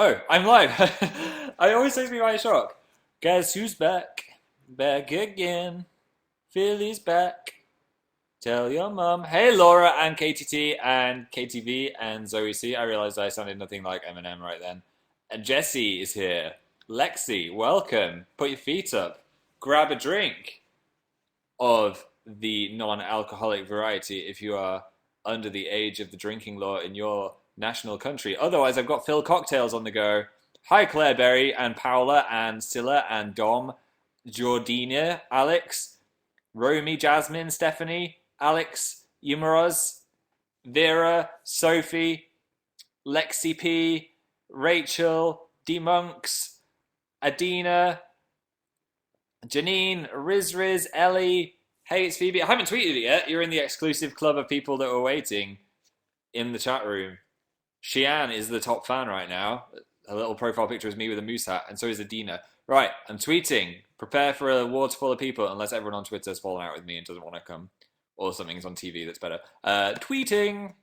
Oh, I'm live. I always takes me by shock. Guess who's back? Back again. Philly's back. Tell your mum. Hey, Laura and KTT and KTV and Zoe C. I realized I sounded nothing like Eminem right then. And Jesse is here. Lexi, welcome. Put your feet up. Grab a drink of the non-alcoholic variety if you are under the age of the drinking law in your national country. Otherwise, I've got Phil cocktails on the go. Hi, Claire Berry and Paola and Scylla and Dom, Jordina, Alex, Romy, Jasmine, Stephanie, Alex, Yumaroz, Vera, Sophie, Lexi P, Rachel, D-Monks, Adina, Janine, Riz, Ellie. Hey, it's Phoebe. I haven't tweeted it yet. You're in the exclusive club of people that were waiting in the chat room. Shian is the top fan right now. Her little profile picture is me with a moose hat, and so is Adina. Right, I'm tweeting. Prepare for a ward full of people, unless everyone on Twitter has fallen out with me and doesn't want to come. Or something's on TV that's better. Tweeting.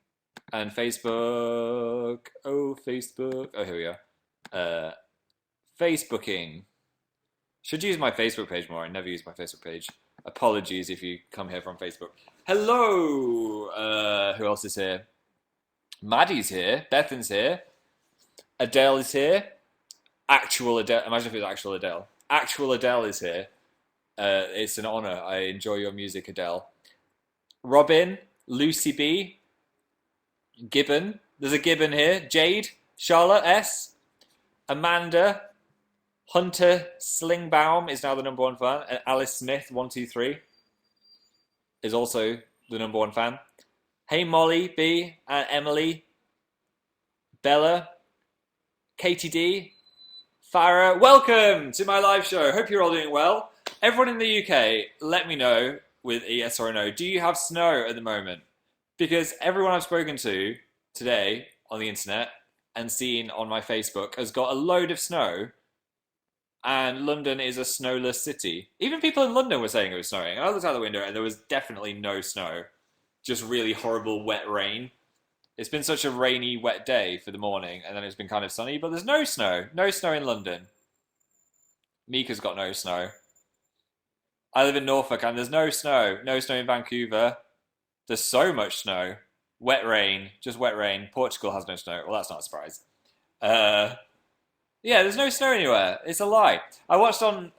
And Facebook. Oh, Facebook. Oh, here we are. Facebooking. Should use my Facebook page more. I never use my Facebook page. Apologies if you come here from Facebook. Hello! Who else is here? Maddie's here. Bethan's here. Adele is here. Actual Adele. Imagine if it was actual Adele. Actual Adele is here. It's an honor. I enjoy your music, Adele. Robin. Lucy B. Gibbon. There's a Gibbon here. Jade. Charlotte S. Amanda. Hunter Slingbaum is now the number one fan. And Alice Smith, 123, is also the number one fan. Hey Molly B and Emily, Bella, Katie D, Farah. Welcome to my live show. Hope you're all doing well. Everyone in the UK, let me know with a yes or a no. Do you have snow at the moment? Because everyone I've spoken to today on the internet and seen on my Facebook has got a load of snow. And London is a snowless city. Even people in London were saying it was snowing. And I looked out the window and there was definitely no snow. Just really horrible wet rain. It's been such a rainy, wet day for the morning. And then it's been kind of sunny. But there's no snow. No snow in London. Mika's got no snow. I live in Norfolk and there's no snow. No snow in Vancouver. There's so much snow. Wet rain. Just wet rain. Portugal has no snow. Well, that's not a surprise. Yeah, there's no snow anywhere. It's a lie. I watched on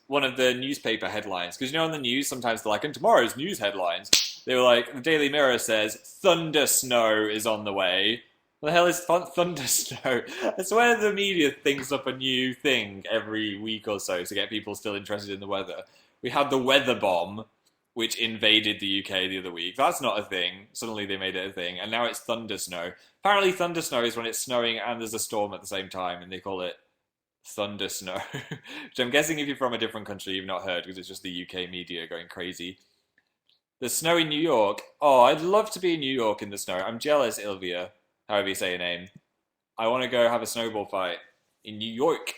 one of the newspaper headlines, because you know on the news, sometimes they're like, in tomorrow's news headlines, they were like, the Daily Mirror says, thunder snow is on the way. What the hell is thunder snow? I swear the media thinks up a new thing every week or so to get people still interested in the weather. We had the weather bomb, which invaded the UK the other week. That's not a thing. Suddenly they made it a thing. And now it's thunder snow. Apparently thunder snow is when it's snowing and there's a storm at the same time, and they call it thunder snow. Which I'm guessing if you're from a different country, you've not heard, because it's just the UK media going crazy. The snow in New York. Oh, I'd love to be in New York in the snow. I'm jealous, Ilvia, however you say your name. I want to go have a snowball fight in New York.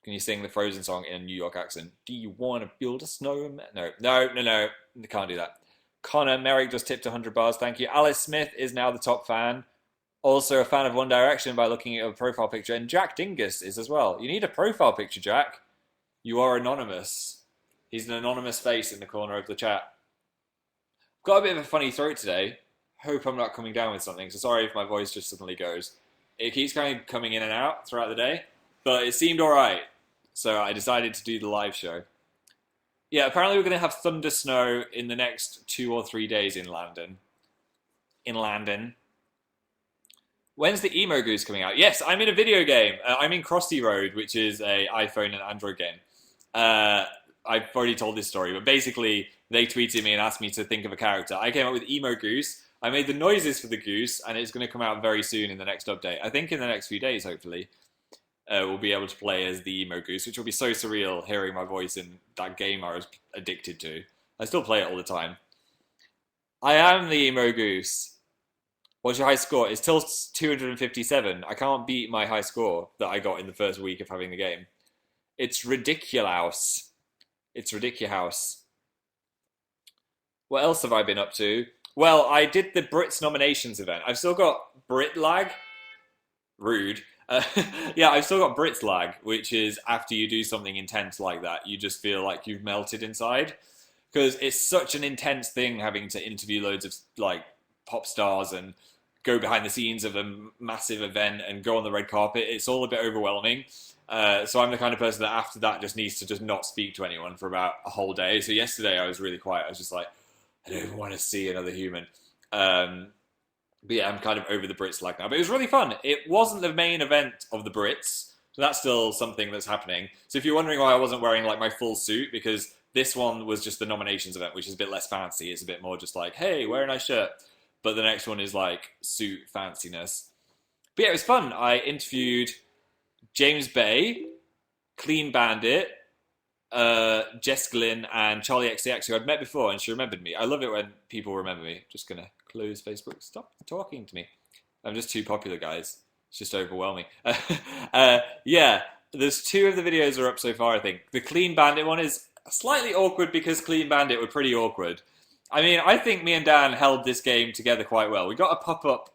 Can you sing the Frozen song in a New York accent? Do you want to build a snowman? No. You can't do that. Connor Merrick just tipped 100 bars. Thank you. Alice Smith is now the top fan. Also a fan of One Direction by looking at a profile picture. And Jack Dingus is as well. You need a profile picture, Jack. You are anonymous. He's an anonymous face in the corner of the chat. Got a bit of a funny throat today. Hope I'm not coming down with something. So sorry if my voice just suddenly goes. It keeps kind of coming in and out throughout the day. But it seemed alright. So I decided to do the live show. Yeah, apparently we're going to have thunder snow in the next 2 or 3 days in London. When's the Emo Goose coming out? Yes, I'm in a video game. I'm in Crossy Road, which is a iPhone and Android game. I've already told this story, but basically they tweeted me and asked me to think of a character. I came up with Emo Goose. I made the noises for the goose, and it's going to come out very soon in the next update. I think in the next few days, hopefully. We'll be able to play as the Emo Goose, which will be so surreal hearing my voice in that game I was addicted to. I still play it all the time. I am the Emo Goose. What's your high score? It's still 257. I can't beat my high score that I got in the first week of having the game. It's ridiculous. It's ridiculous. What else have I been up to? Well, I did the Brits nominations event. I've still got Brit lag. Rude. Yeah, I've still got Brit's lag, which is after you do something intense like that, you just feel like you've melted inside. Because it's such an intense thing having to interview loads of like pop stars and go behind the scenes of a massive event and go on the red carpet. It's all a bit overwhelming. So I'm the kind of person that after that just needs to just not speak to anyone for about a whole day. So yesterday I was really quiet. I was just like, I don't even want to see another human. But yeah, I'm kind of over the Brits lag now. But it was really fun. It wasn't the main event of the Brits, so that's still something that's happening. So if you're wondering why I wasn't wearing like my full suit, because this one was just the nominations event, which is a bit less fancy. It's a bit more just like, hey, wear a nice shirt. But the next one is like suit fanciness. But yeah, it was fun. I interviewed James Bay, Clean Bandit, Jess Glynn, and Charlie XCX, who I'd met before, and she remembered me. I love it when people remember me. Just gonna close Facebook. Stop talking to me. I'm just too popular, guys. It's just overwhelming. Yeah, there's two of the videos are up so far, I think. The Clean Bandit one is slightly awkward because Clean Bandit were pretty awkward. I mean, I think me and Dan held this game together quite well. We got a pop-up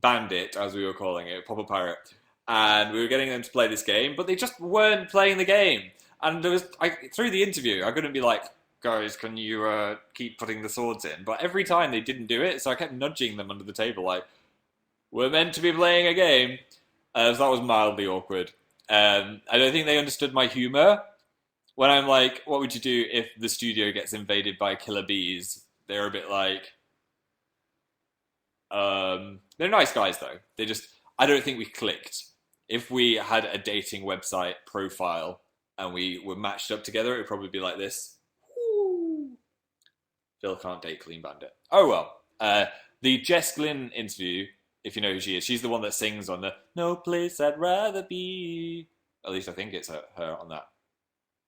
bandit, as we were calling it, pop-up pirate, and we were getting them to play this game, but they just weren't playing the game. And there was, through the interview, I couldn't be like, guys, can you keep putting the swords in? But every time they didn't do it, so I kept nudging them under the table, like, we're meant to be playing a game. So that was mildly awkward. I don't think they understood my humor. When I'm like, what would you do if the studio gets invaded by killer bees? They're a bit like, they're nice guys though. I don't think we clicked. If we had a dating website profile and we were matched up together, it would probably be like this. Ooh. Phil can't date Clean Bandit. Oh well. The Jess Glynn interview, if you know who she is, she's the one that sings on the No Place I'd Rather Be. At least I think it's her on that.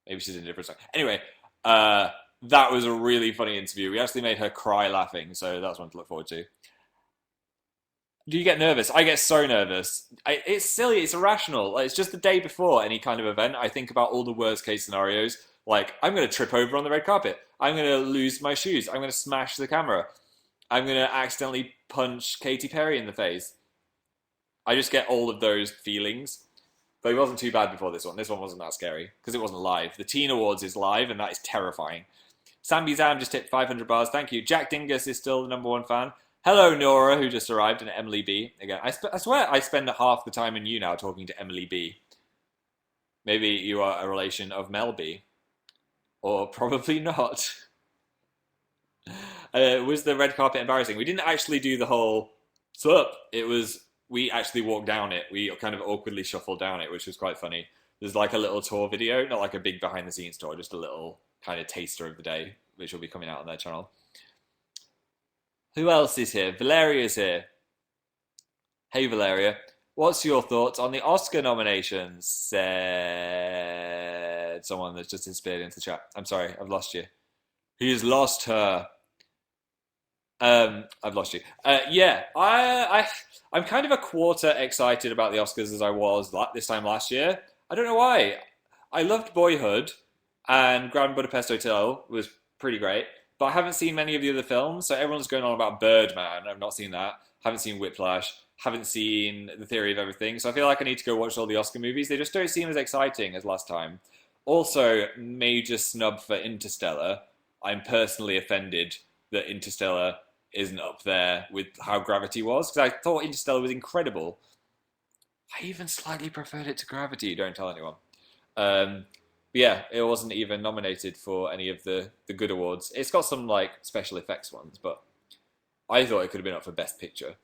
Maybe she's in a different song. Anyway, that was a really funny interview. We actually made her cry laughing, so that's one to look forward to. Do you get nervous? I get so nervous. It's silly. It's irrational. It's just the day before any kind of event. I think about all the worst case scenarios. Like, I'm going to trip over on the red carpet. I'm going to lose my shoes. I'm going to smash the camera. I'm going to accidentally punch Katy Perry in the face. I just get all of those feelings. But it wasn't too bad before this one. This one wasn't that scary because it wasn't live. The Teen Awards is live, and that is terrifying. Samby Zam just hit 500 bars. Thank you. Jack Dingus is still the #1 fan. Hello, Nora, who just arrived, and Emily B. Again, I swear I spend half the time in Younow talking to Emily B. Maybe you are a relation of Mel B. Or probably not. Was the red carpet embarrassing? We didn't actually do the whole sup. It was, we actually walked down it. We kind of awkwardly shuffled down it, which was quite funny. There's like a little tour video, not like a big behind the scenes tour, just a little kind of taster of the day, which will be coming out on their channel. Who else is here? Valeria's here. Hey, Valeria. What's your thoughts on the Oscar nominations? Said someone that's just disappeared into the chat. I'm sorry, I've lost you. He's lost her. I've lost you. Yeah, I'm kind of a quarter excited about the Oscars as I was this time last year. I don't know why. I loved Boyhood, and Grand Budapest Hotel was pretty great. But I haven't seen many of the other films, so everyone's going on about Birdman. I've not seen that. Haven't seen Whiplash. Haven't seen The Theory of Everything. So I feel like I need to go watch all the Oscar movies. They just don't seem as exciting as last time. Also, major snub for Interstellar. I'm personally offended that Interstellar isn't up there with how Gravity was, because I thought Interstellar was incredible. I even slightly preferred it to Gravity, don't tell anyone. Yeah, it wasn't even nominated for any of the good awards. It's got some like special effects ones, but I thought it could have been up for Best Picture.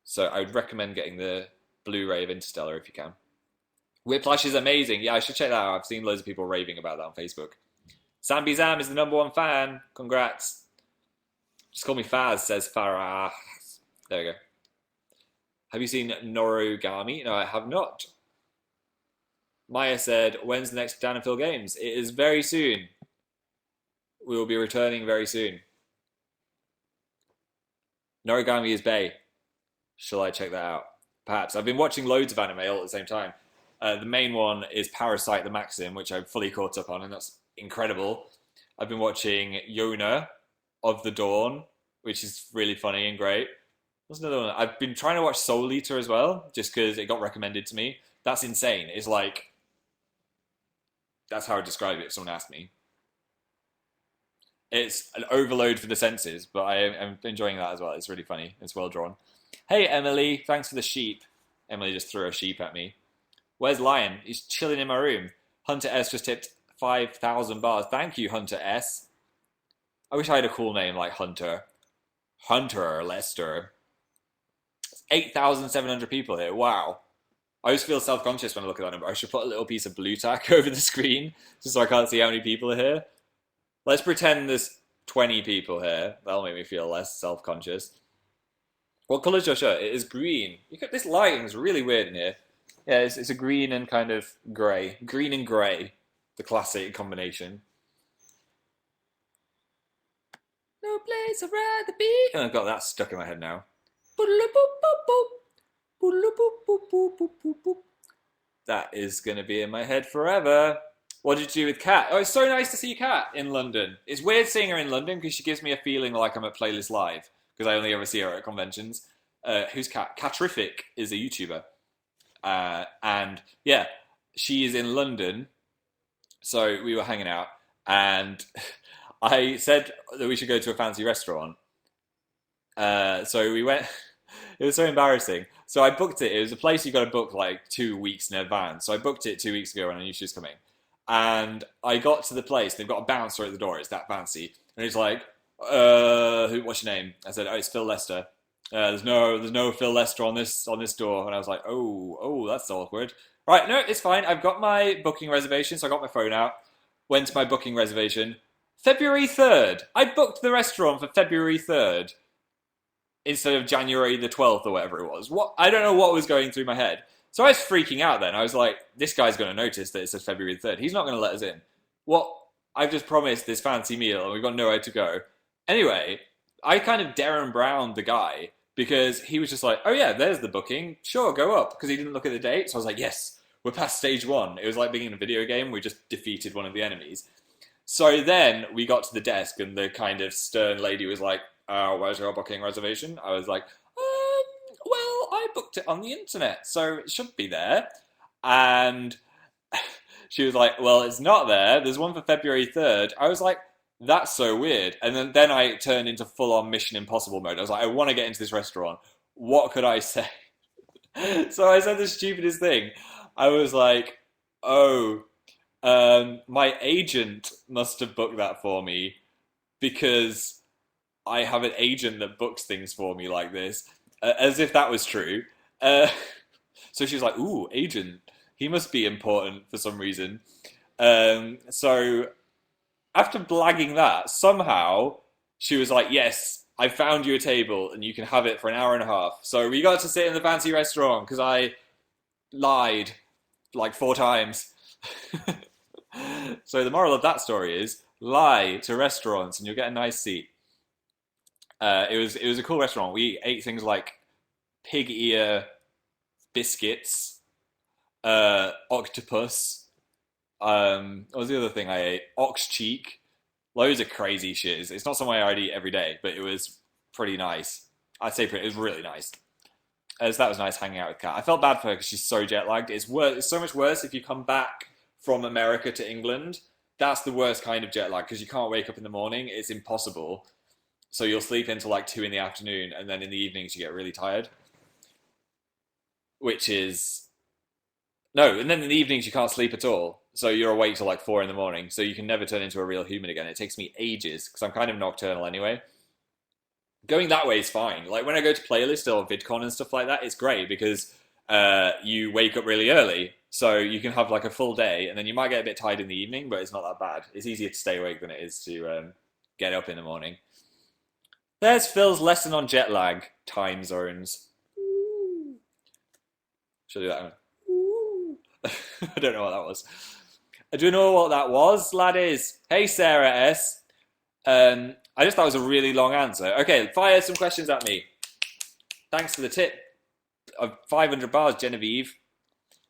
So I would recommend getting the Blu-ray of Interstellar if you can. Whiplash is amazing. Yeah, I should check that out. I've seen loads of people raving about that on Facebook. Samby Zam is the #1 fan. Congrats. Just call me Faz, says Farah. There we go. Have you seen Norogami? No, I have not. Maya said, when's the next Dan and Phil Games? It is very soon. We will be returning very soon. Noragami is Bay. Shall I check that out? Perhaps. I've been watching loads of anime all at the same time. The main one is Parasite the Maxim, which I've fully caught up on, and that's incredible. I've been watching Younow of the Dawn, which is really funny and great. What's another one? I've been trying to watch Soul Eater as well, just because it got recommended to me. That's insane. It's like, that's how I describe it if someone asked me. It's an overload for the senses, but I am enjoying that as well. It's really funny. It's well drawn. Hey, Emily. Thanks for the sheep. Emily just threw a sheep at me. Where's Lion? He's chilling in my room. Hunter S just tipped 5,000 bars. Thank you, Hunter S. I wish I had a cool name like Hunter. Hunter Lester. 8,700 people here. Wow. I always feel self-conscious when I look at that number. I should put a little piece of blue tack over the screen just so I can't see how many people are here. Let's pretend there's 20 people here. That'll make me feel less self-conscious. What colour's your shirt? It is green. This lighting's really weird in here. Yeah, it's a green and kind of grey. Green and grey. The classic combination. No place I'd rather be. Oh, I've got that stuck in my head now. That is going to be in my head forever. What did you do with Kat? Oh, it's so nice to see Kat in London. It's weird seeing her in London because she gives me a feeling like I'm at Playlist Live because I only ever see her at conventions. Who's Kat? Catrific is a YouTuber. And yeah, she is in London. So we were hanging out and I said that we should go to a fancy restaurant. So we went. It was so embarrassing. So I booked it. It was a place you got to book like 2 weeks in advance. So I booked it 2 weeks ago when I knew she was coming. And I got to the place. They've got a bouncer at the door. It's that fancy. And he's like, what's your name? I said, oh, it's Phil Lester. There's no Phil Lester on this door. And I was like, oh, that's awkward. Right, no, it's fine. I've got my booking reservation. So I got my phone out. Went to my booking reservation. February 3rd. I booked the restaurant for February 3rd. Instead of January the 12th or whatever it was. I don't know what was going through my head. So I was freaking out then. I was like, this guy's going to notice that it says February the 3rd. He's not going to let us in. I've just promised this fancy meal and we've got nowhere to go. Anyway, I kind of Darren Browned the guy because he was just like, oh yeah, there's the booking. Sure, go up. Because he didn't look at the date. So I was like, yes, we're past stage 1. It was like being in a video game. We just defeated one of the enemies. So then we got to the desk and the kind of stern lady was like, where's your booking reservation? I was like, well, I booked it on the internet, so it should be there. And she was like, well, it's not there. There's one for February 3rd. I was like, that's so weird. And then I turned into full-on Mission Impossible mode. I was like, I want to get into this restaurant. What could I say? So I said the stupidest thing. I was like, my agent must have booked that for me because I have an agent that books things for me like this, as if that was true. So she was like, ooh, agent. He must be important for some reason. So after blagging that, somehow she was like, yes, I found you a table and you can have it for an hour and a half. So we got to sit in the fancy restaurant because I lied like 4 times. So the moral of that story is lie to restaurants and you'll get a nice seat. It was a cool restaurant. We ate things like pig ear biscuits, octopus. What was the other thing I ate? Ox cheek. Loads of crazy shit. It's not something I'd eat every day, but it was pretty nice. I'd say it was really nice. So that was nice hanging out with Kat. I felt bad for her because she's so jet lagged. It's so much worse if you come back from America to England. That's the worst kind of jet lag because you can't wake up in the morning. It's impossible. So you'll sleep until like 2 in the afternoon, and then in the evenings you get really tired. Which is... No, and then in the evenings you can't sleep at all. So you're awake till like 4 in the morning, so you can never turn into a real human again. It takes me ages, because I'm kind of nocturnal anyway. Going that way is fine. Like when I go to Playlist or VidCon and stuff like that, it's great, because you wake up really early, so you can have like a full day, and then you might get a bit tired in the evening, but it's not that bad. It's easier to stay awake than it is to get up in the morning. There's Phil's lesson on jet lag, time zones. Should I do that one? I don't know what that was. I do know what that was, laddies. Hey, Sarah S. I just thought it was a really long answer. Okay, fire some questions at me. Thanks for the tip of 500 bars, Genevieve.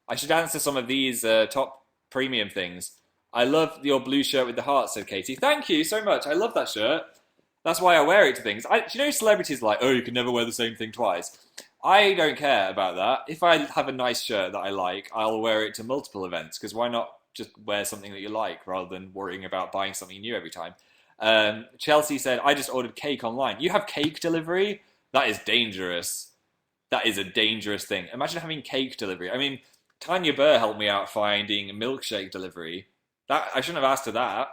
I should answer some of these top premium things. I love your blue shirt with the heart, said Katie. Thank you so much. I love that shirt. That's why I wear it to things. Do you know celebrities are like, oh, you can never wear the same thing twice? I don't care about that. If I have a nice shirt that I like, I'll wear it to multiple events because why not just wear something that you like rather than worrying about buying something new every time? Chelsea said, I just ordered cake online. You have cake delivery? That is dangerous. That is a dangerous thing. Imagine having cake delivery. I mean, Tanya Burr helped me out finding milkshake delivery. That I shouldn't have asked her that.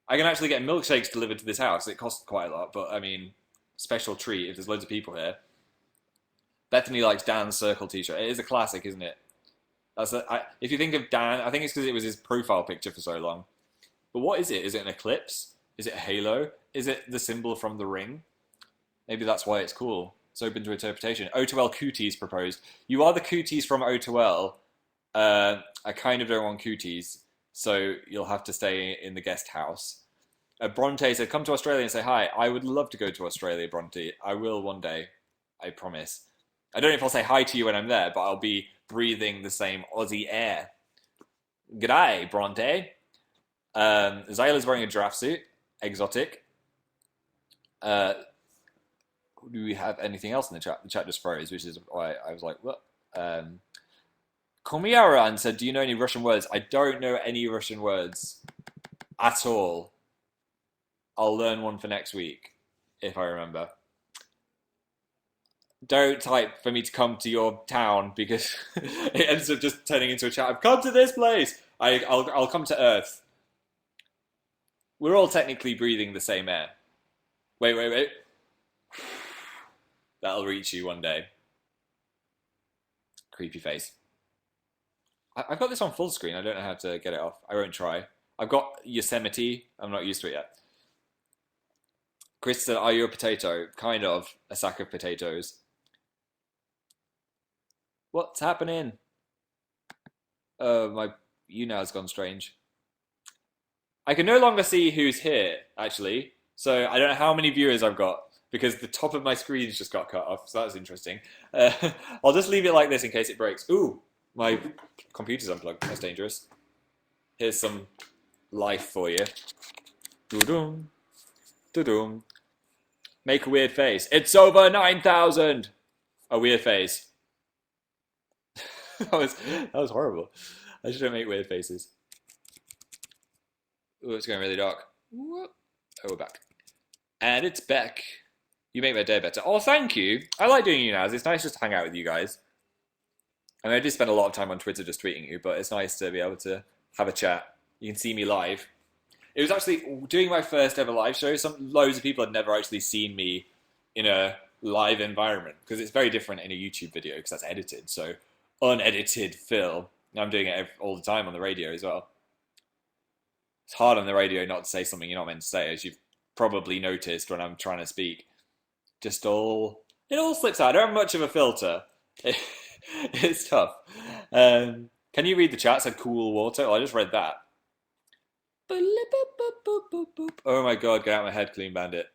I can actually get milkshakes delivered to this house. It costs quite a lot, but I mean, special treat if there's loads of people here. Bethany likes Dan's Circle t-shirt. It is a classic, isn't it? If you think of Dan, I think it's because it was his profile picture for so long. But what is it? Is it an eclipse? Is it a halo? Is it the symbol from the ring? Maybe that's why it's cool. It's open to interpretation. O2L Cooties proposed. You are the Cooties from O2L. I kind of don't want Cooties, so you'll have to stay in the guest house. Bronte said, come to Australia and say hi. I would love to go to Australia, Bronte. I will one day. I promise. I don't know if I'll say hi to you when I'm there, but I'll be breathing the same Aussie air. G'day, Bronte. Zyla's wearing a giraffe suit. Exotic. Do we have anything else in the chat? The chat just froze, which is why I was like, what? Komiaran said, do you know any Russian words? I don't know any Russian words at all. I'll learn one for next week, if I remember. Don't type for me to come to your town because it ends up just turning into a chat. I've come to this place. I'll come to Earth. We're all technically breathing the same air. Wait. That'll reach you one day. Creepy face. I've got this on full screen. I don't know how to get it off. I won't try. I've got Yosemite. I'm not used to it yet. Chris said, are you a potato? Kind of. A sack of potatoes. What's happening? My Younow's gone strange. I can no longer see who's here, actually. So I don't know how many viewers I've got because the top of my screen's just got cut off. So that's interesting. I'll just leave it like this in case it breaks. Ooh, my computer's unplugged. That's dangerous. Here's some life for you. Doo-doom. Doo-doom. Make a weird face. It's over 9,000. A weird face. that was horrible. I shouldn't make weird faces. Ooh, it's going really dark. Oh, we're back. And it's back. You make my day better. Oh, thank you. I like doing Younows. It's nice just to hang out with you guys. I mean, I do spend a lot of time on Twitter just tweeting you, but it's nice to be able to have a chat. You can see me live. It was actually doing my first ever live show. Loads of people had never actually seen me in a live environment because it's very different in a YouTube video because that's edited. So unedited Phil. I'm doing it all the time on the radio as well. It's hard on the radio not to say something you're not meant to say, as you've probably noticed when I'm trying to speak. It all slips out. I don't have much of a filter. It's tough. Can you read the chat? It said cool water. Oh, I just read that. Oh my god, get out of my head, Clean Bandit.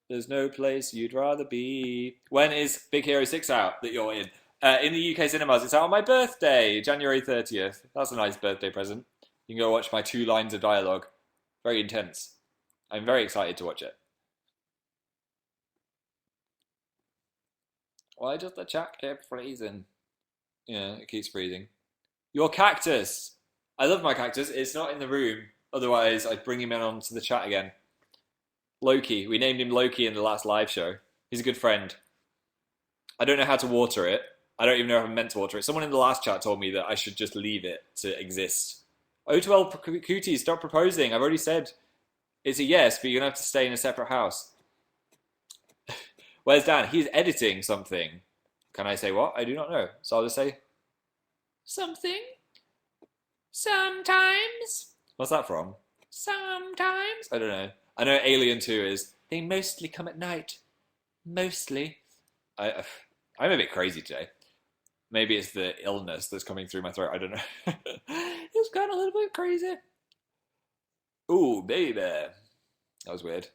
There's no place you'd rather be. When is Big Hero 6 out that you're in? In the UK cinemas, it's out on my birthday, January 30th. That's a nice birthday present. You can go watch my 2 lines of dialogue. Very intense. I'm very excited to watch it. Why does the chat keep freezing? Yeah, it keeps freezing. Your cactus! I love my cactus. It's not in the room. Otherwise, I'd bring him in onto the chat again. Loki. We named him Loki in the last live show. He's a good friend. I don't know how to water it. I don't even know if I'm meant to water it. Someone in the last chat told me that I should just leave it to exist. O2L Cooties, stop proposing. I've already said it's a yes, but you're going to have to stay in a separate house. Where's Dan? He's editing something. Can I say what? I do not know. So I'll just say something. Sometimes. What's that from? Sometimes. I don't know. I know Alien 2 is, they mostly come at night. Mostly. I'm a bit crazy today. Maybe it's the illness that's coming through my throat. I don't know. It's gone a little bit crazy. Ooh, baby. That was weird.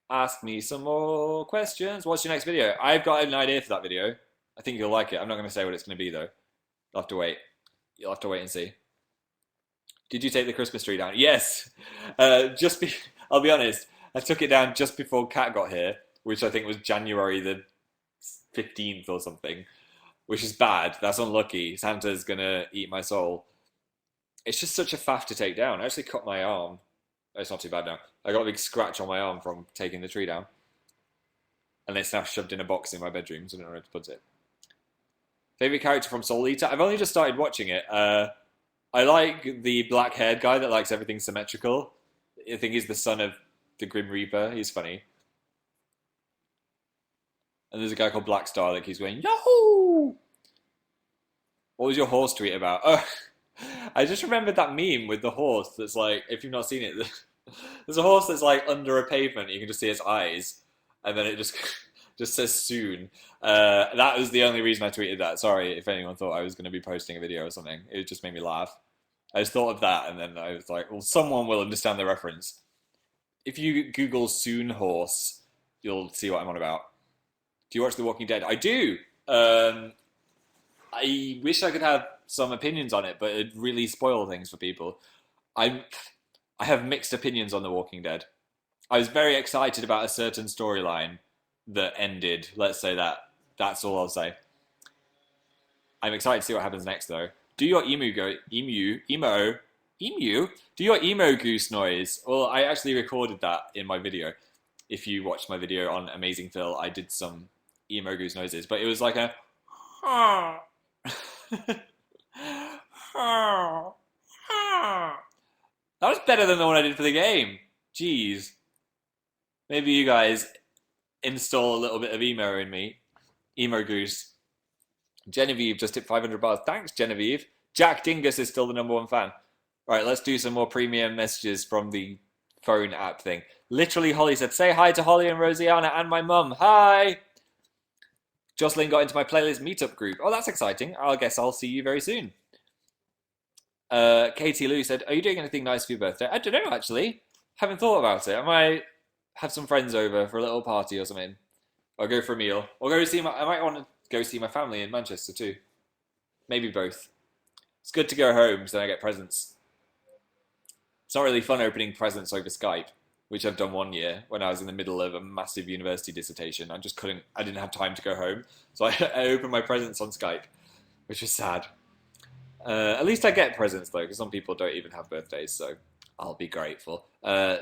Ask me some more questions. What's your next video? I've got an idea for that video. I think you'll like it. I'm not going to say what it's going to be, though. You'll have to wait. You'll have to wait and see. Did you take the Christmas tree down? Yes. I'll be honest. I took it down just before Kat got here, which I think was January the 15th or something, which is bad. That's unlucky. Santa's gonna eat my soul. It's just such a faff to take down. I actually cut my arm. It's not too bad now. I got a big scratch on my arm from taking the tree down. And it's now shoved in a box in my bedroom, so I don't know where to put it. Favorite character from Soul Eater? I've only just started watching it. I like the black-haired guy that likes everything symmetrical. I think he's the son of the Grim Reaper. He's funny. And there's a guy called Black Star that keeps going, Yahoo! What was your horse tweet about? Oh, I just remembered that meme with the horse that's like, if you've not seen it, there's a horse that's like under a pavement. You can just see its eyes. And then it just says soon. That was the only reason I tweeted that. Sorry if anyone thought I was going to be posting a video or something. It just made me laugh. I just thought of that, and then I was like, well, someone will understand the reference. If you Google soon horse, you'll see what I'm on about. Do you watch The Walking Dead? I do. I wish I could have some opinions on it, but it'd really spoil things for people. I have mixed opinions on The Walking Dead. I was very excited about a certain storyline that ended. Let's say that. That's all I'll say. I'm excited to see what happens next, though. Do your emu? Do your emo goose noise? Well, I actually recorded that in my video. If you watched my video on Amazing Phil, I did some emo goose noises, but it was like a that was better than the one I did for the game. Jeez. Maybe you guys install a little bit of emo in me. Emo goose. Genevieve just hit 500 bars. Thanks, Genevieve. Jack Dingus is still the #1 fan. All right, let's do some more premium messages from the phone app thing. Literally, Holly said, say hi to Holly and Rosianna and my mum. Hi! Jocelyn got into my playlist meetup group. Oh, that's exciting. I guess I'll see you very soon. Katie Lou said, are you doing anything nice for your birthday? I don't know, actually. Haven't thought about it. I might have some friends over for a little party or something. Or go for a meal. Or go see I might want to go see my family in Manchester too. Maybe both. It's good to go home so then I get presents. It's not really fun opening presents over Skype, which I've done one year when I was in the middle of a massive university dissertation. I didn't have time to go home. So I opened my presents on Skype, which was sad. At least I get presents though, because some people don't even have birthdays, so I'll be grateful.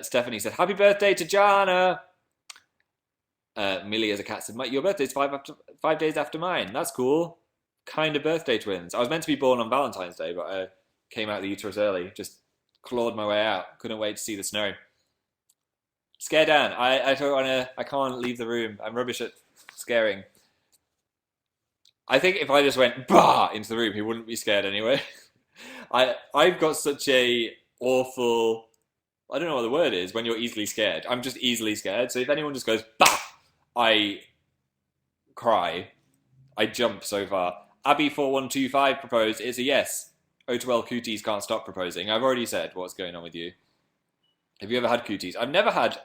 Stephanie said, happy birthday to Jana! Millie as a cat said, Mike, your birthday's 5 days after mine. That's cool. Kind of birthday twins. I was meant to be born on Valentine's Day, but I came out of the uterus early. Just clawed my way out. Couldn't wait to see the snow. Scare Dan. I don't want to. I can't leave the room. I'm rubbish at scaring. I think if I just went bah into the room, he wouldn't be scared anyway. I've got such a awful. I don't know what the word is when you're easily scared. I'm just easily scared. So if anyone just goes bah, I cry. I jump so far. Abby4125 proposed. It's a yes. O2L cooties can't stop proposing. I've already said what's going on with you. Have you ever had cooties? I've never had...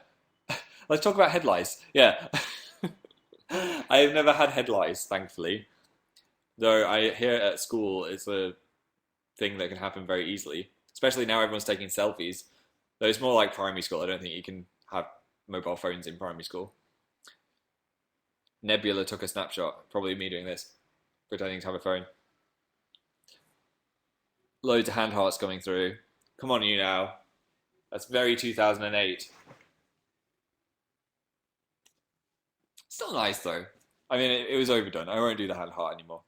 Let's talk about head lice. Yeah. I have never had head lice, thankfully. Though I hear at school it's a thing that can happen very easily. Especially now everyone's taking selfies. Though it's more like primary school. I don't think you can have mobile phones in primary school. Nebula took a snapshot. Probably me doing this. Pretending to have a phone. Loads of hand hearts coming through. Come on, Younow. That's very 2008. Still nice, though. I mean, it was overdone. I won't do the hand heart anymore.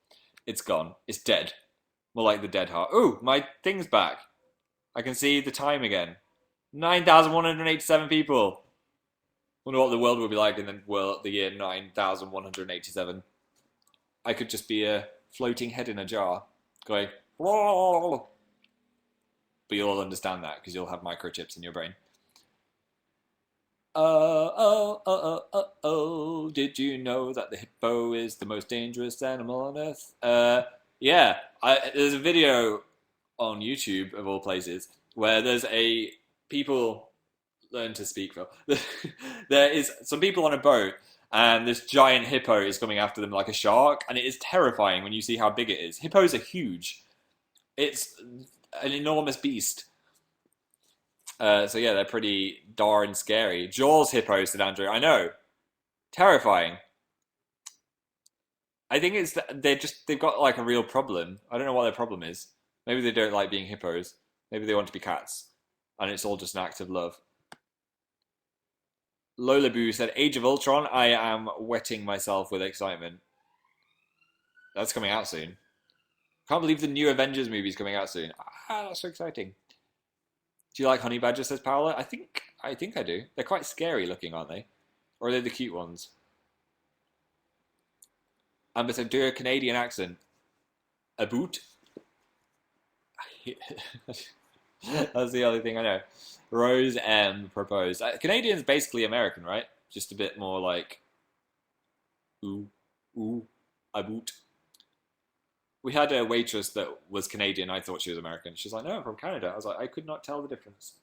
It's gone. It's dead. More like the dead heart. Oh, my thing's back. I can see the time again. 9,187 people. Wonder what the world would be like in the year 9,187. I could just be a floating head in a jar, going, but you'll all understand that because you'll have microchips in your brain. Did you know that the hippo is the most dangerous animal on earth? Yeah, there's a video on YouTube, of all places, where there's people learn to speak, Phil. There is some people on a boat, and this giant hippo is coming after them like a shark, and it is terrifying when you see how big it is. Hippos are huge. It's an enormous beast. So yeah, they're pretty darn scary. Jaws hippos, said Andrew. I know. Terrifying. I think it's they've got like a real problem. I don't know what their problem is. Maybe they don't like being hippos. Maybe they want to be cats, and it's all just an act of love. Lola Boo said, "Age of Ultron." I am wetting myself with excitement. That's coming out soon. Can't believe the new Avengers movie is coming out soon. Ah, that's so exciting. Do you like honey badgers? Says Paola. I think I do. They're quite scary looking, aren't they? Or are they the cute ones? Amber said, do a Canadian accent. A boot? That's the only thing I know. Rose M proposed. Canadian's basically American, right? Just a bit more like, ooh, a boot. We had a waitress that was Canadian. I thought she was American. She's like, no, I'm from Canada. I was like, I could not tell the difference.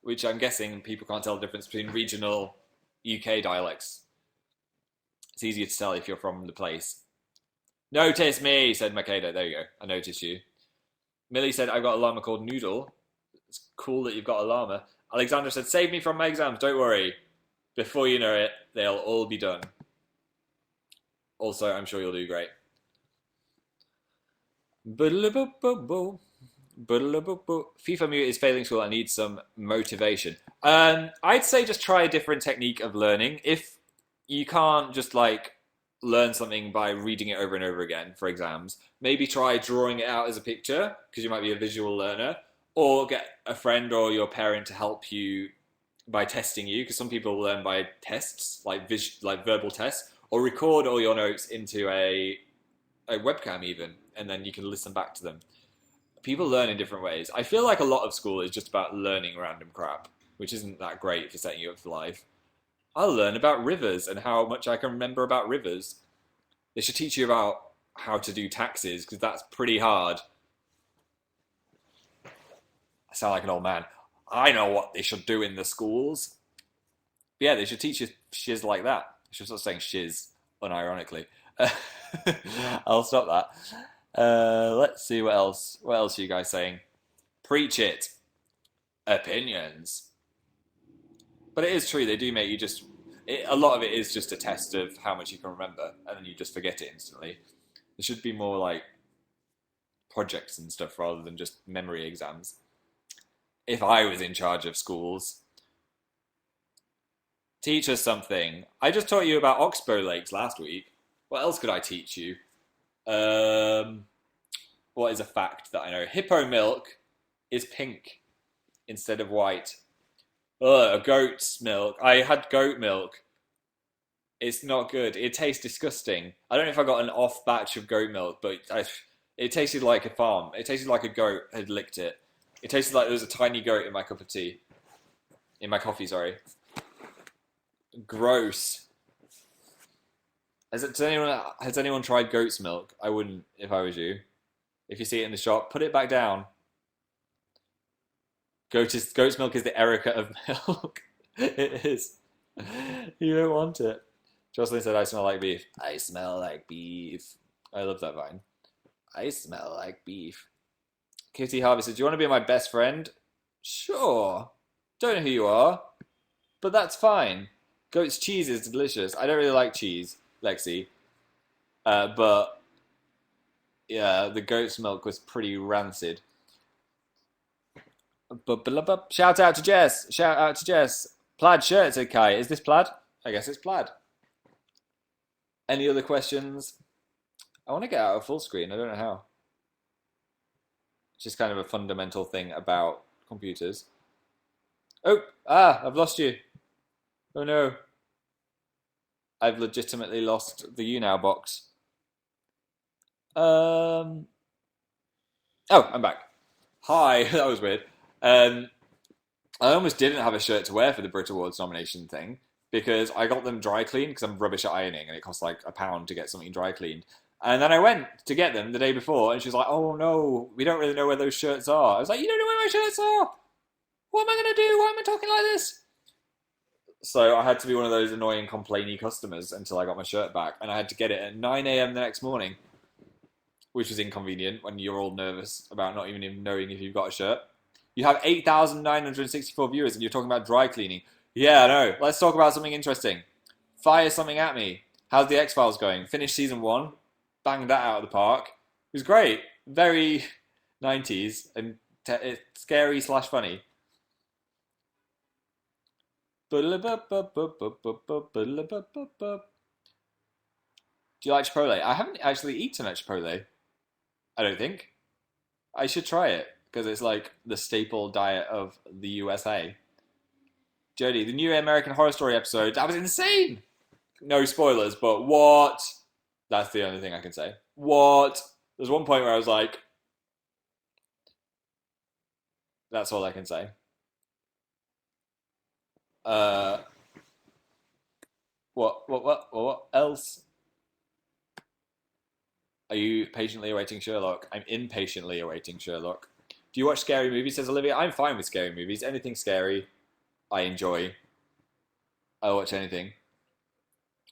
Which I'm guessing people can't tell the difference between regional UK dialects. It's easier to tell if you're from the place. Notice me, said Makeda. There you go. I noticed you. Millie said, I've got a llama called Noodle. It's cool that you've got a llama. Alexandra said, save me from my exams. Don't worry. Before you know it, they'll all be done. Also, I'm sure you'll do great. FIFA Mute is failing school. I need some motivation. I'd say just try a different technique of learning. If you can't just like learn something by reading it over and over again for exams, maybe try drawing it out as a picture because you might be a visual learner, or get a friend or your parent to help you by testing you, because some people learn by tests, like verbal tests, or record all your notes into a webcam even, and then you can listen back to them. People learn in different ways. I feel like a lot of school is just about learning random crap, which isn't that great for setting you up for life. I'll learn about rivers and how much I can remember about rivers. They should teach you about how to do taxes, because that's pretty hard. I sound like an old man. I know what they should do in the schools. But yeah, they should teach you shiz like that. I should stop saying shiz, unironically. I'll stop that. Let's see what else. What else are you guys saying? Preach it. Opinions. But it is true, they do make you just... a lot of it is just a test of how much you can remember, and then you just forget it instantly. There should be more like projects and stuff rather than just memory exams. If I was in charge of schools, teach us something. I just taught you about oxbow lakes last week. What else could I teach you? What is a fact that I know? Hippo milk is pink instead of white. Ugh, goat's milk. I had goat milk. It's not good. It tastes disgusting. I don't know if I got an off batch of goat milk, but it tasted like a farm. It tasted like a goat had licked it. It tasted like there was a tiny goat in my cup of tea. In my coffee, sorry. Gross. Has anyone tried goat's milk? I wouldn't if I was you. If you see it in the shop, put it back down. Goat's milk is the Erica of milk. It is. You don't want it. Jocelyn said, I smell like beef. I smell like beef. I love that vine. I smell like beef. Kitty Harvey said, do you want to be my best friend? Sure. Don't know who you are, but that's fine. Goat's cheese is delicious. I don't really like cheese, Lexi. But yeah, the goat's milk was pretty rancid. Shout out to Jess. Shout out to Jess. Plaid shirt, said Kai. Is this plaid? I guess it's plaid. Any other questions? I want to get out of full screen. I don't know how. It's just kind of a fundamental thing about computers. I've lost you. Oh no. I've legitimately lost the Younow box. I'm back. Hi, that was weird. I almost didn't have a shirt to wear for the Brit Awards nomination thing because I got them dry cleaned because I'm rubbish at ironing and it costs like £1 to get something dry cleaned. And then I went to get them the day before and she was like, oh no, we don't really know where those shirts are. I was like, you don't know where my shirts are? What am I going to do? Why am I talking like this? So I had to be one of those annoying complainy customers until I got my shirt back. And I had to get it at 9 a.m. the next morning, which was inconvenient when you're all nervous about not even knowing if you've got a shirt. You have 8,964 viewers and you're talking about dry cleaning. Yeah, I know. Let's talk about something interesting. Fire something at me. How's the X-Files going? Finished season 1. Banged that out of the park. It was great. Very 90s and scary slash funny. Do you like Chipotle? I haven't actually eaten at Chipotle. I don't think. I should try it because it's like the staple diet of the USA. Jodie, the new American Horror Story episode, that was insane! No spoilers, but what? That's the only thing I can say. What? There's one point where I was like, that's all I can say. What else? Are you patiently awaiting Sherlock? I'm impatiently awaiting Sherlock. Do you watch scary movies, says Olivia? I'm fine with scary movies. Anything scary, I enjoy. I'll watch anything.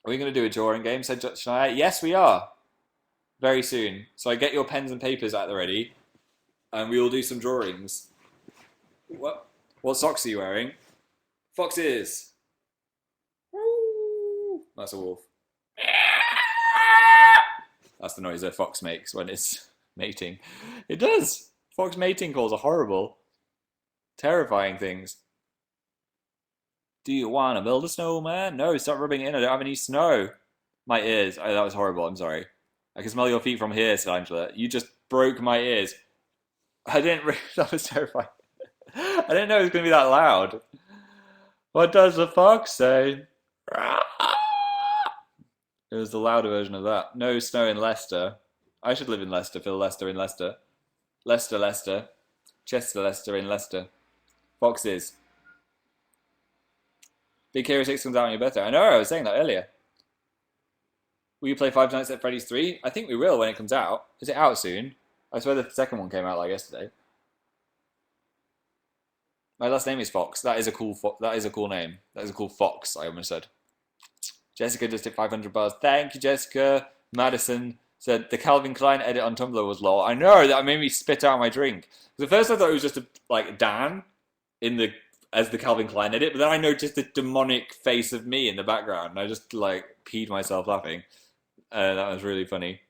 Are we going to do a drawing game, said Shania? Yes, we are. Very soon. So I get your pens and papers at the ready, and we will do some drawings. What socks are you wearing? Foxes. That's a wolf. That's the noise a fox makes when it's mating. It does. Fox mating calls are horrible. Terrifying things. Do you want to build a snowman? No, stop rubbing it in. I don't have any snow. My ears. Oh, that was horrible. I'm sorry. I can smell your feet from here, said Angela. You just broke my ears. I didn't... That was terrifying. I didn't know it was going to be that loud. What does the fox say? It was the louder version of that. No snow in Leicester. I should live in Leicester. Phil Leicester in Leicester. Leicester. Chester Leicester in Leicester. Foxes. Big Hero 6 comes out on your birthday. I know, I was saying that earlier. Will you play Five Nights at Freddy's 3? I think we will when it comes out. Is it out soon? I swear the second one came out like yesterday. My last name is Fox. That is a cool name. That is a cool fox, I almost said. Jessica just hit 500 bars. Thank you, Jessica. Madison said the Calvin Klein edit on Tumblr was lol. I know, that made me spit out my drink. At first I thought it was just Dan as the Calvin Klein edit, but then I noticed the demonic face of me in the background, and I just peed myself laughing. That was really funny.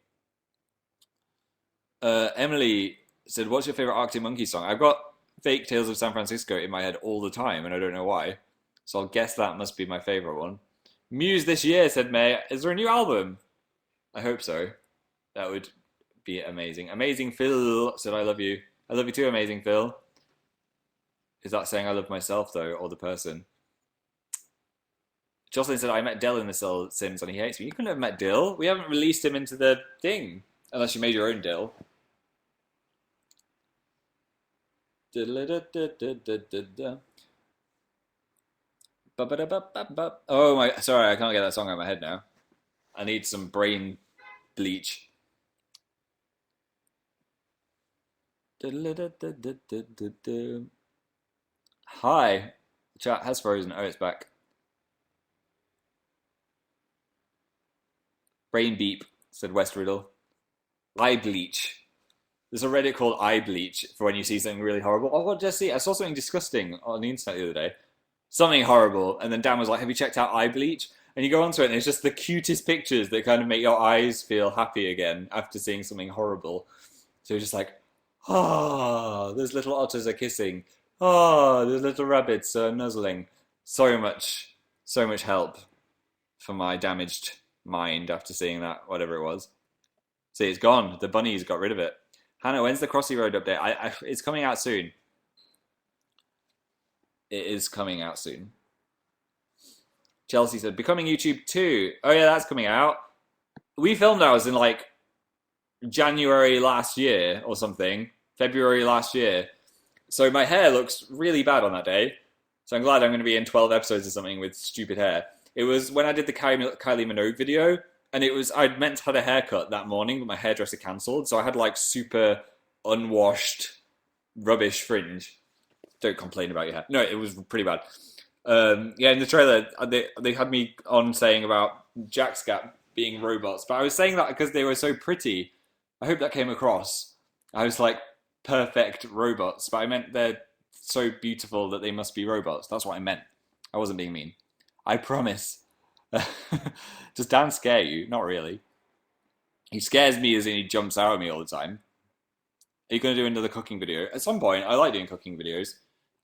Emily said, "What's your favorite Arctic Monkey song?" I've got "Fake Tales of San Francisco" in my head all the time, and I don't know why. So I'll guess that must be my favorite one. Muse this year, said May. Is there a new album? I hope so. That would be amazing. Amazing Phil said, "I love you." I love you too, Amazing Phil. Is that saying I love myself, though, or the person? Jocelyn said, "I met Dill in the Sims and he hates me." You couldn't have met Dill. We haven't released him into the thing. Unless you made your own Dill. Oh my, sorry, I can't get that song out of my head now. I need some brain bleach. Hi. Chat has frozen. Oh, it's back. Brain beep, said West Riddle. Eye bleach. There's a Reddit called Eye Bleach for when you see something really horrible. Oh, what did I see? I saw something disgusting on the internet the other day. Something horrible. And then Dan was like, "Have you checked out Eye Bleach?" And you go onto it and it's just the cutest pictures that kind of make your eyes feel happy again after seeing something horrible. So you're just like, oh, those little otters are kissing. Oh, those little rabbits are nuzzling. So much help for my damaged mind after seeing that, whatever it was. See, it's gone. The bunnies got rid of it. Hannah, when's the Crossy Road update? It's coming out soon. It is coming out soon. Chelsea said, "Becoming YouTube 2. Oh yeah, that's coming out. We filmed ours in January last year or something. February last year. So my hair looks really bad on that day. So I'm glad I'm going to be in 12 episodes or something with stupid hair. It was when I did the Kylie Minogue video, and I'd meant to have a haircut that morning, but my hairdresser cancelled. So I had super unwashed rubbish fringe. Don't complain about your hair. No, it was pretty bad. Yeah, in the trailer, they had me on saying about Jackscat being robots, but I was saying that because they were so pretty. I hope that came across. I was like, perfect robots, but I meant they're so beautiful that they must be robots. That's what I meant. I wasn't being mean. I promise. Does Dan scare you? Not really. He scares me as in he jumps out at me all the time. Are you going to do another cooking video? At some point, I like doing cooking videos.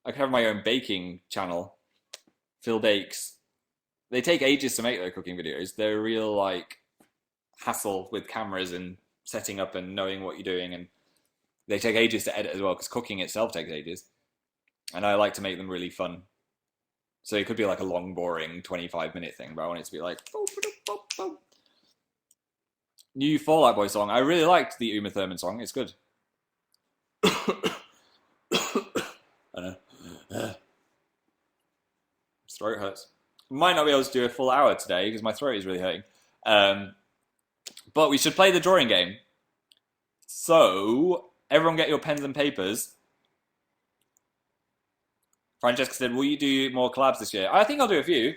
I could have my own baking channel. Phil Bakes. They take ages to make their cooking videos. They're a real, like, hassle with cameras and setting up and knowing what you're doing. And they take ages to edit as well, because cooking itself takes ages. And I like to make them really fun. So it could be like a long, boring 25-minute thing, but I want it to be like... New Fall Out Boy song. I really liked the Uma Thurman song. It's good. I know. Throat hurts. Might not be able to do a full hour today because my throat is really hurting. But we should play the drawing game. So, everyone get your pens and papers. Francesca said, will you do more collabs this year? I think I'll do a few.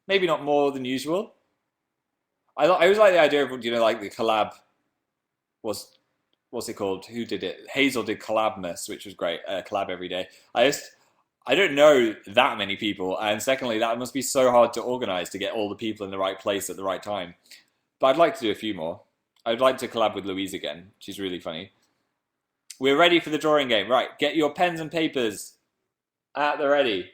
Maybe not more than usual. I always like the idea of, like the collab was... What's it called? Who did it? Hazel did Collabmas, which was great. Collab every day. I don't know that many people, and secondly, that must be so hard to organise to get all the people in the right place at the right time. But I'd like to do a few more. I'd like to collab with Louise again. She's really funny. We're ready for the drawing game. Right, get your pens and papers at the ready.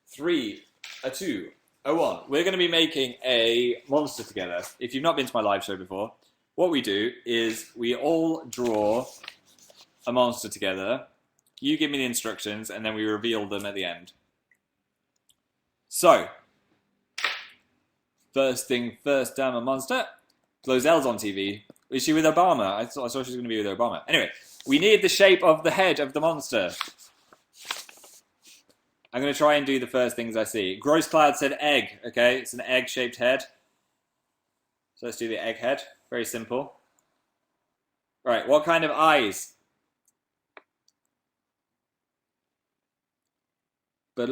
3, 2, 1. We're going to be making a monster together. If you've not been to my live show before, what we do is we all draw a monster together. You give me the instructions, and then we reveal them at the end. So, first thing first, damn a monster. Flozelle's on TV. Is she with Obama? I saw she was going to be with Obama. Anyway, we need the shape of the head of the monster. I'm going to try and do the first things I see. Gross Cloud said egg. Okay, it's an egg-shaped head. So let's do the egg head. Very simple. Right, what kind of eyes? I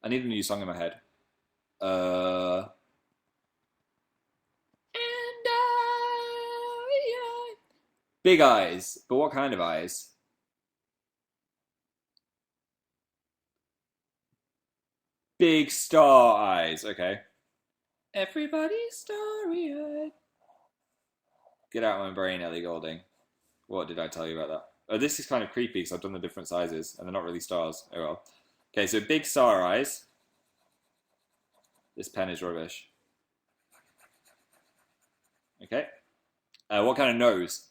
need a new song in my head. Big eyes. But what kind of eyes? Big star eyes. Okay. Everybody's starry-eyed. Get out of my brain, Ellie Goulding. What did I tell you about that? Oh, this is kind of creepy because I've done the different sizes and they're not really stars. Oh well. Okay, so big star eyes. This pen is rubbish. Okay. What kind of nose?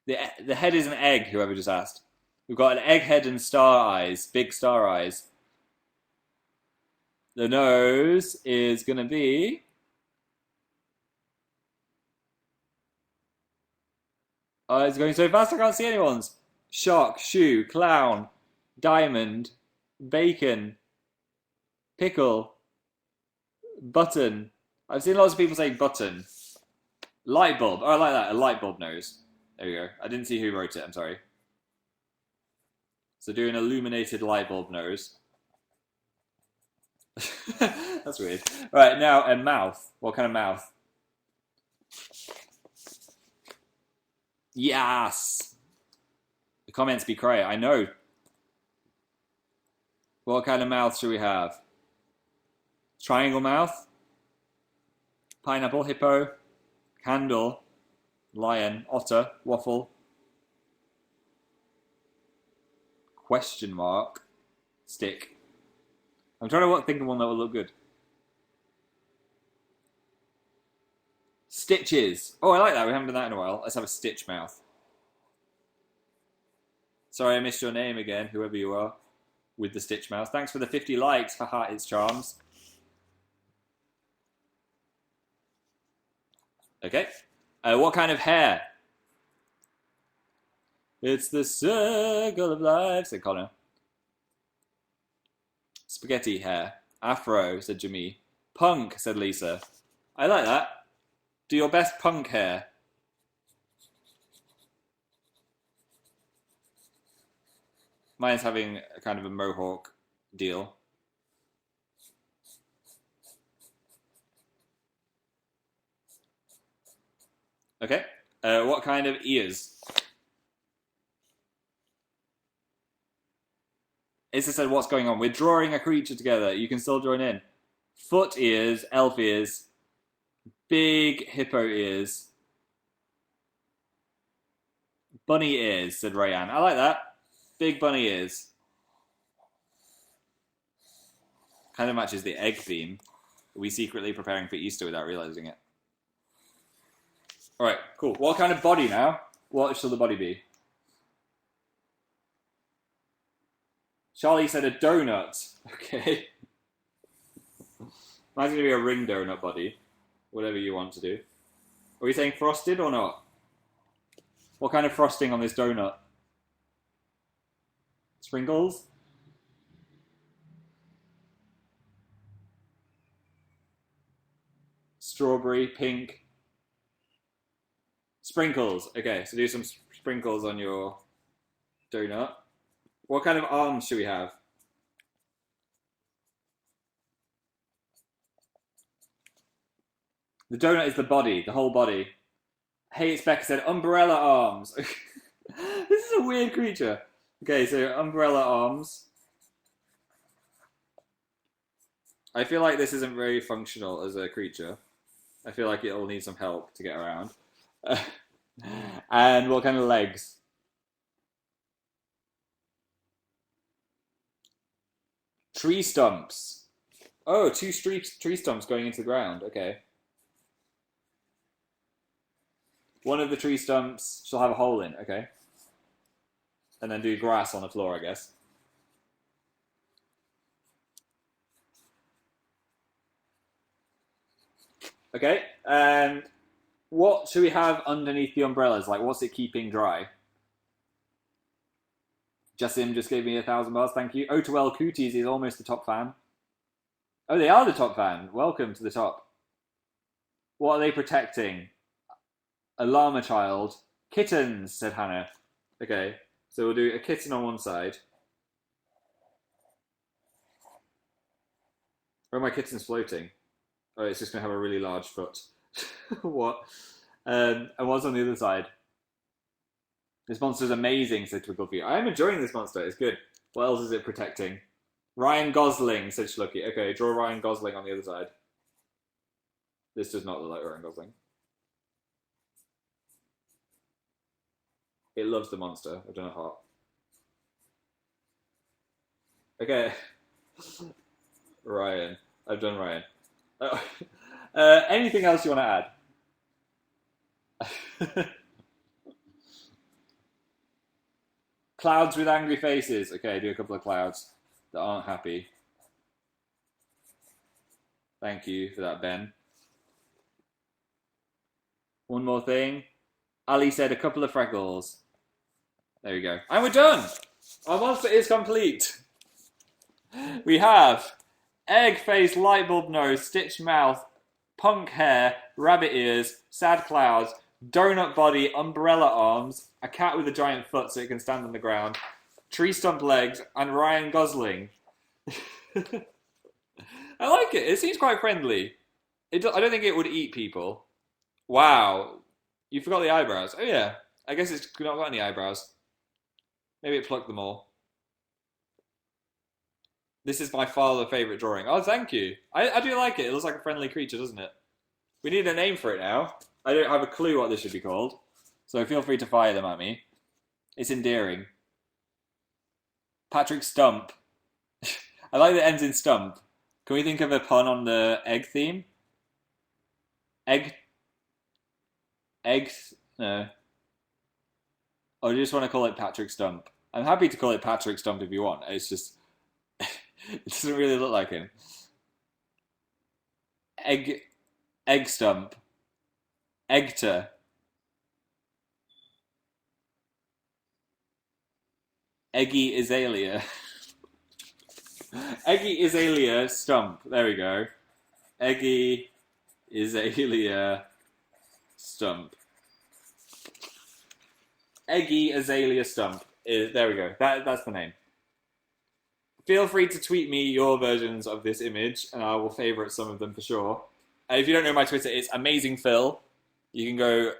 The head is an egg, whoever just asked. We've got an egg head and star eyes. Big star eyes. The nose is going to be... Oh, it's going so fast I can't see anyone's. Shark, shoe, clown, diamond, bacon, pickle, button. I've seen lots of people say button. Light bulb. Oh, I like that. A light bulb nose. There we go. I didn't see who wrote it. I'm sorry. So do an illuminated light bulb nose. That's weird. Right, now a mouth. What kind of mouth? Yes! The comments be great. I know. What kind of mouth should we have? Triangle mouth? Pineapple, hippo, candle, lion, otter, waffle, question mark, stick. I'm trying to think of one that will look good. Stitches. Oh, I like that. We haven't done that in a while. Let's have a stitch mouth. Sorry, I missed your name again, whoever you are, with the stitch mouth. Thanks for the 50 likes. Haha, it's charms. Okay. What kind of hair? It's the circle of life, said Connor. Spaghetti hair. Afro, said Jimmy. Punk, said Lisa. I like that. Do your best punk hair. Mine's having a kind of a mohawk deal. Okay. What kind of ears? Issa said, what's going on? We're drawing a creature together. You can still join in. Foot ears, elf ears, big hippo ears, bunny ears, said Rayanne. I like that. Big bunny ears. Kind of matches the egg theme. Are we secretly preparing for Easter without realizing it? Alright, cool. What kind of body now? What shall the body be? Charlie said a donut. Okay. Mine's going to be a ring donut body. Whatever you want to do. Are we saying frosted or not? What kind of frosting on this donut? Sprinkles? Strawberry, pink. Sprinkles. Okay, so do some sprinkles on your donut. What kind of arms should we have? The donut is the body, the whole body. Hey, it's Becca said umbrella arms. This is a weird creature. Okay, so umbrella arms. I feel like this isn't very functional as a creature. I feel like it'll need some help to get around. And what kind of legs? Tree stumps. Oh, two tree stumps going into the ground. Okay. One of the tree stumps shall have a hole in. Okay. And then do grass on the floor, I guess. Okay. And what should we have underneath the umbrellas? Like, what's it keeping dry? Jasim just gave me 1,000 bars, thank you. O2L Cooties is almost the top fan. Oh, they are the top fan. Welcome to the top. What are they protecting? A llama child. Kittens, said Hannah. Okay, so we'll do a kitten on one side. Or are my kittens floating? Oh, it's just going to have a really large foot. What? And what's on the other side? This monster's amazing, said Twinklefi. I am enjoying this monster. It's good. What else is it protecting? Ryan Gosling, said Schlucky. Okay, draw Ryan Gosling on the other side. This does not look like Ryan Gosling. It loves the monster. I've done a heart. Okay. Ryan. I've done Ryan. Anything else you want to add? Clouds with angry faces. Okay, do a couple of clouds that aren't happy. Thank you for that, Ben. One more thing. Ali said a couple of freckles. There we go. And we're done! Our monster is complete. We have egg face, light bulb nose, stitched mouth, punk hair, rabbit ears, sad clouds, donut body, umbrella arms, a cat with a giant foot so it can stand on the ground, tree stump legs, and Ryan Gosling. I like it. It seems quite friendly. I don't think it would eat people. Wow. You forgot the eyebrows. Oh yeah. I guess it's not got any eyebrows. Maybe it plucked them all. This is by far the favourite drawing. Oh, thank you. I do like it. It looks like a friendly creature, doesn't it? We need a name for it now. I don't have a clue what this should be called. So feel free to fire them at me. It's endearing. Patrick Stump. I like that it ends in stump. Can we think of a pun on the egg theme? Egg? No. Or do you just want to call it Patrick Stump? I'm happy to call it Patrick Stump if you want. It's just... it doesn't really look like him. Egg Stump. Eggter. Eggy Azalea. Eggy Azalea Stump. There we go. Eggy Azalea Stump. Eggy Azalea Stump. There we go. That's the name. Feel free to tweet me your versions of this image, and I will favourite some of them for sure. If you don't know my Twitter, it's AmazingPhil. You can go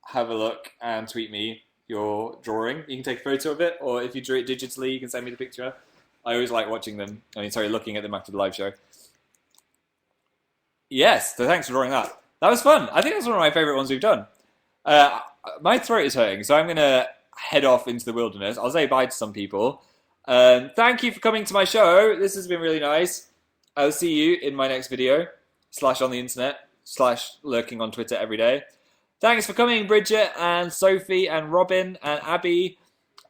have a look and tweet me your drawing. You can take a photo of it, or if you drew it digitally, you can send me the picture. I always like watching them. Looking at them after the live show. Yes, so thanks for drawing that. That was fun. I think that's one of my favourite ones we've done. My throat is hurting, so I'm going to head off into the wilderness. I'll say bye to some people. Thank you for coming to my show. This has been really nice. I'll see you in my next video, / on the internet, / lurking on Twitter every day. Thanks for coming, Bridget, and Sophie, and Robin, and Abby,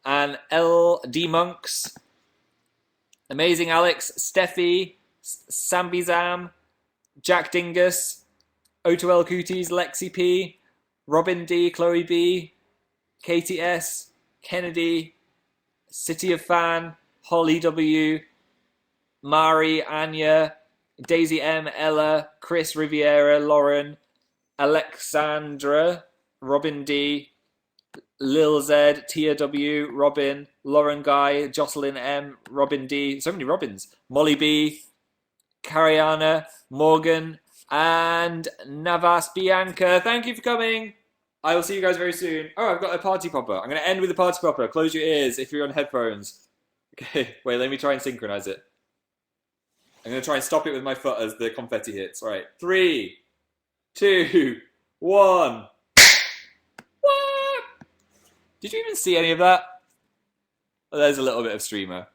and LD Monks. Amazing Alex, Steffi, Sambizam, Jack Dingus, O2L Cooties, Lexi P, Robin D, Chloe B, Katie S, Kennedy, City of Fan, Holly W, Mari, Anya, Daisy M, Ella, Chris Riviera, Lauren, Alexandra, Robin D, Lil Z, Tia W, Robin, Lauren Guy, Jocelyn M, Robin D, so many Robins, Molly B, Cariana, Morgan, and Navas Bianca. Thank you for coming. I will see you guys very soon. Oh, I've got a party popper. I'm going to end with a party popper. Close your ears if you're on headphones. Okay, wait, let me try and synchronize it. I'm going to try and stop it with my foot as the confetti hits. All right, 3, 2, 1. What? Did you even see any of that? Oh, there's a little bit of streamer.